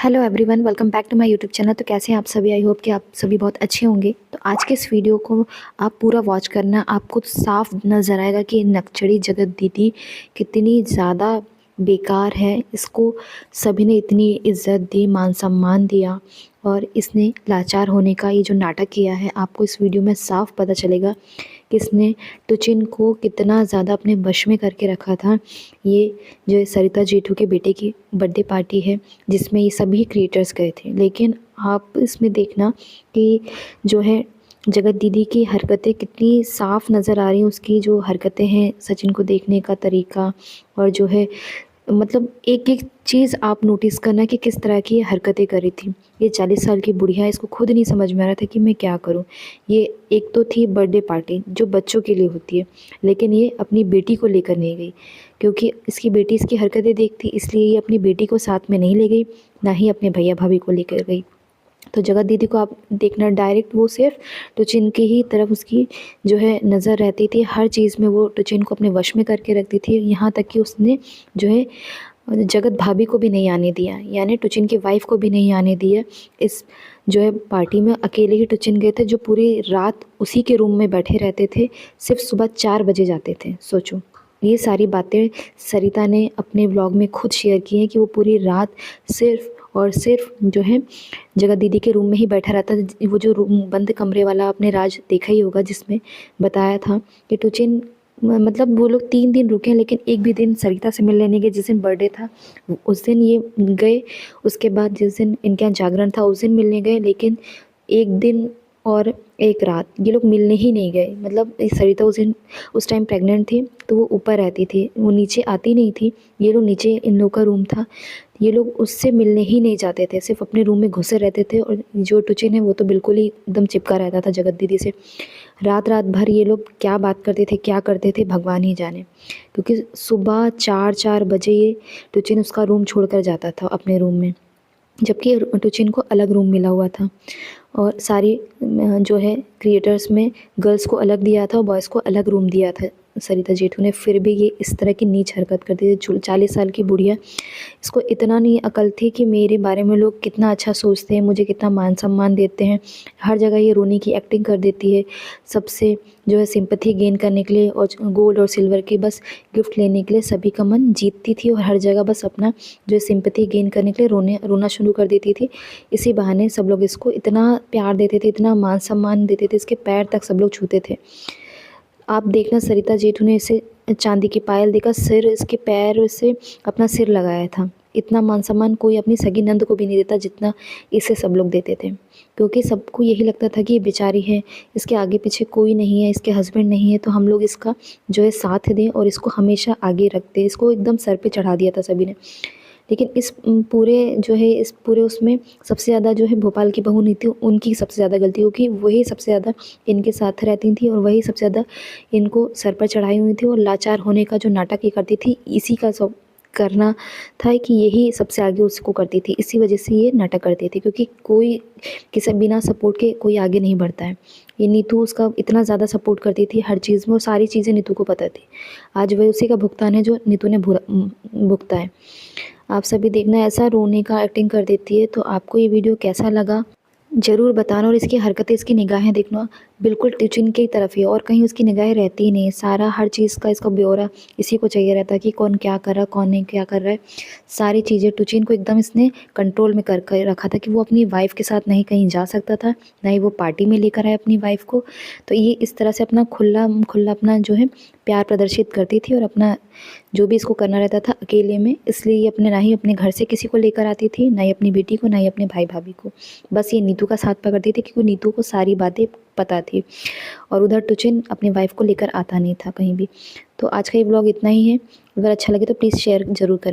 Hello everyone, welcome back to my YouTube channel. तो कैसे हैं आप सभी? आई होप कि आप सभी बहुत अच्छे होंगे। तो आज के इस वीडियो को आप पूरा वॉच करना, आपको साफ नज़र आएगा कि नक्चड़ी जगत दीदी कितनी ज़्यादा बेकार है। इसको सभी ने इतनी इज्जत दी, मान सम्मान दिया और इसने लाचार होने का ये जो नाटक किया है, आपको इस वीडियो में साफ पता चलेगा कि इसने टुचिन को कितना ज़्यादा अपने वश में करके रखा था। ये जो है सरिता जेठू के बेटे की बर्थडे पार्टी है जिसमें ये सभी क्रिएटर्स गए थे, लेकिन आप इसमें देखना कि जो है जगत दीदी की हरकतें कितनी साफ नज़र आ रही हैं। उसकी जो हरकतें हैं, सचिन को देखने का तरीका और जो है मतलब एक एक चीज़ आप नोटिस करना कि किस तरह की ये हरकतें कर रही थी। ये 40 साल की बुढ़िया, इसको खुद नहीं समझ में आ रहा था कि मैं क्या करूं। ये एक तो थी बर्थडे पार्टी जो बच्चों के लिए होती है, लेकिन ये अपनी बेटी को लेकर नहीं गई क्योंकि इसकी बेटी इसकी हरकतें देखती, इसलिए ये अपनी बेटी को साथ में नहीं ले गई, ना ही अपने भैया भाभी को लेकर गई। तो जगत दीदी को आप देखना, डायरेक्ट वो सिर्फ टुचिन की ही तरफ उसकी जो है नज़र रहती थी। हर चीज़ में वो टुचिन को अपने वश में करके रखती थी, यहाँ तक कि उसने जो है जगत भाभी को भी नहीं आने दिया, यानी टुचिन की वाइफ को भी नहीं आने दिया। इस जो है पार्टी में अकेले ही टुचिन गए थे, जो पूरी रात उसी के रूम में बैठे रहते थे, सिर्फ सुबह 4 बजे जाते थे। सोचो, ये सारी बातें सरिता ने अपने व्लॉग में खुद शेयर की हैं कि वो पूरी रात सिर्फ और सिर्फ जो है जगत दीदी के रूम में ही बैठा रहता था। वो जो रूम बंद कमरे वाला आपने राज देखा ही होगा, जिसमें बताया था कि टुचिन मतलब वो लोग 3 दिन रुके, लेकिन एक भी दिन सरिता से मिलने नहीं गए। जिस दिन बर्थडे था उस दिन ये गए, उसके बाद जिस दिन इनके यहाँ जागरण था उस दिन मिलने गए, लेकिन एक दिन और एक रात ये लोग मिलने ही नहीं गए। मतलब सरिता उस टाइम प्रेग्नेंट थी, तो वो ऊपर रहती थी, वो नीचे आती नहीं थी। ये लोग नीचे, इन लोग का रूम था, ये लोग उससे मिलने ही नहीं जाते थे, सिर्फ अपने रूम में घुसे रहते थे। और जो टुचिन है वो तो बिल्कुल ही एकदम चिपका रहता था जगत दीदी से। रात रात भर ये लोग क्या बात करते थे, क्या करते थे, भगवान ही जाने। क्योंकि सुबह 4 बजे ये टुचिन उसका रूम छोड़कर जाता था अपने रूम में, जबकि टुचिन को अलग रूम मिला हुआ था। और सारी जो है क्रिएटर्स में गर्ल्स को अलग दिया था और बॉयज़ को अलग रूम दिया था सरिता जेठू ने, फिर भी ये इस तरह की नीच हरकत करती थी। 40 साल की बुढ़िया, इसको इतना नहीं अकल थी कि मेरे बारे में लोग कितना अच्छा सोचते हैं, मुझे कितना मान सम्मान देते हैं। हर जगह ये रोने की एक्टिंग कर देती है, सबसे जो है सिंपैथी गेन करने के लिए और गोल्ड और सिल्वर के बस गिफ्ट लेने के लिए सभी का मन जीतती थी, और हर जगह बस अपना जो है सिंपैथी गेन करने के लिए रोना शुरू कर देती थी। इसी बहाने सब लोग इसको इतना प्यार देते थे, इतना मान सम्मान देते थे, इसके पैर तक सब लोग छूते थे। आप देखना, सरिता जेठू ने इसे चांदी की पायल देकर सिर, इसके पैर से अपना सिर लगाया था। इतना मान सम्मान कोई अपनी सगी नंद को भी नहीं देता जितना इसे सब लोग देते थे, क्योंकि सबको यही लगता था कि ये बेचारी है, इसके आगे पीछे कोई नहीं है, इसके हस्बैंड नहीं है, तो हम लोग इसका जो है साथ दें और इसको हमेशा आगे रखते। इसको एकदम सर पे चढ़ा दिया था सभी ने। लेकिन इस पूरे जो है इस पूरे उसमें सबसे ज़्यादा जो है भोपाल की बहू नहीं थी, उनकी सबसे ज़्यादा गलती, क्योंकि वही सबसे ज़्यादा इनके साथ रहती थी और वही सबसे ज़्यादा इनको सर पर चढ़ाई हुई थी। और लाचार होने का जो नाटक ये करती थी, इसी का सब करना था कि यही सबसे आगे उसको करती थी, इसी वजह से ये नाटक करती थी, क्योंकि कोई किसी बिना सपोर्ट के कोई आगे नहीं बढ़ता है। ये नीतू उसका इतना ज़्यादा सपोर्ट करती थी हर चीज़ में, और सारी चीज़ें नीतू को पता थी। आज वही उसी का भुगतान है जो नीतू ने भुगता है। आप सभी देखना, ऐसा रोने का एक्टिंग कर देती है। तो आपको ये वीडियो कैसा लगा ज़रूर बताना, और इसकी हरकतें, इसकी निगाहें देखना, बिल्कुल टुचिन की तरफ ही, और कहीं उसकी निगाहें रहती ही नहीं। सारा हर चीज़ का इसका ब्यौरा इसी को चाहिए रहता है कि कौन क्या कर रहा है, कौन नहीं क्या कर रहा है। सारी चीज़ें टुचिन को एकदम इसने कंट्रोल में कर रखा था कि वो अपनी वाइफ के साथ नहीं कहीं जा सकता था, ना ही वो पार्टी में लेकर आए अपनी वाइफ को। तो ये इस तरह से अपना खुला अपना जो है प्यार प्रदर्शित करती थी, और अपना जो भी इसको करना रहता था अकेले में, इसलिए ये अपने ना ही अपने घर से किसी को लेकर आती थी, ना ही अपनी बेटी को, ना ही अपने भाई भाभी को। बस ये नीतू का साथ पकड़ती थी क्योंकि नीतू को सारी बातें पता थी, और उधर टुचिन अपनी वाइफ को लेकर आता नहीं था कहीं भी। तो आज का ये ब्लॉग इतना ही है। अगर अच्छा लगे तो प्लीज़ शेयर ज़रूर करें।